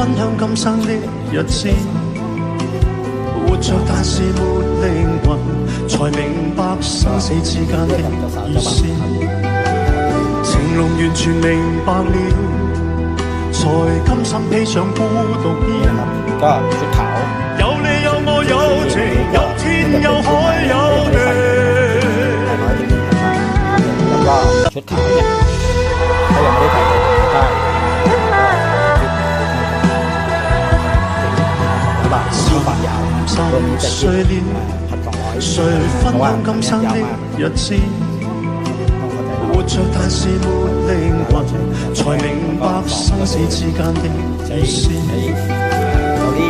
分享今生的日子，活着但是沒靈魂，才明白生死之間的意思。情濃完全明白了，才甘心披上孤獨衣。ก็ชุดขาว 有你有我有情，有天有海有地。แล้วก็ชุดขาวเนี่ยถ้ายังไม่ได้ใส่ใต้บาทที่บาทยาวตัวนี้จะคิด1,200誰分享今生的日子，活着但是沒靈魂，才明白生死之間的意思。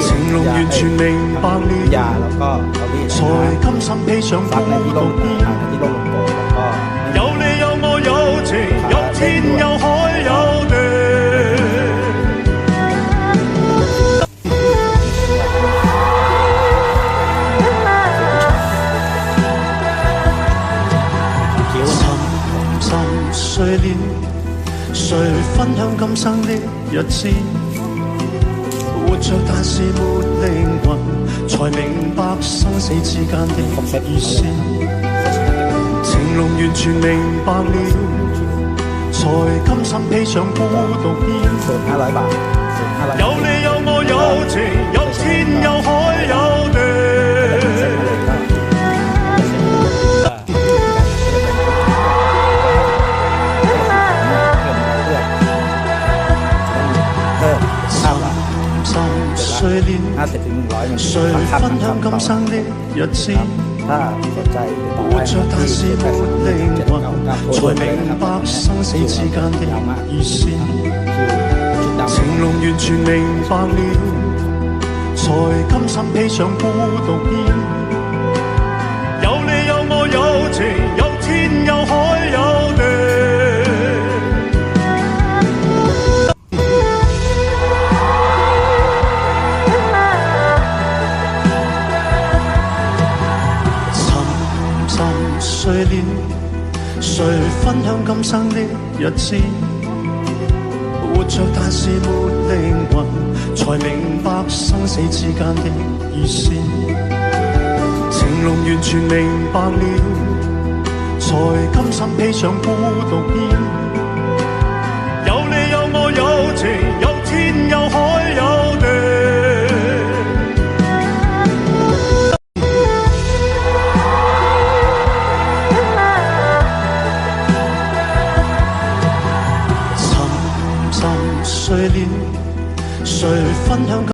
情濃完全明白了， ยาแล้วก็เอาที่ 才甘心披上孤 ซักในที่ 獨 ร่ม 衣。 ที่ร่มลงโป่งแล้วก็ 有你有我有情，有天有海有地。沉睡了，誰分享今生的日子？活着但是沒靈魂，才明白生死之間的意思。情濃完全明白了，才甘心披上孤獨衣。 500 บาท 有你有我有情，有天有海有地。睡了， 50 ถึง 100 มัน 誰分享今生的日子？ ถ้าสนใจ活着但是沒靈魂，才明白生死之間的意思。情濃完全明白了，才甘心披上孤獨衣。有你有我有情，有天有海有地。睡了，誰分享今生的日子？活着但是沒靈魂，才明白生死之間的意思。情濃完全明白了，才甘心披上孤獨衣。有你有我有情，有天有海有地。 睡了，誰分享？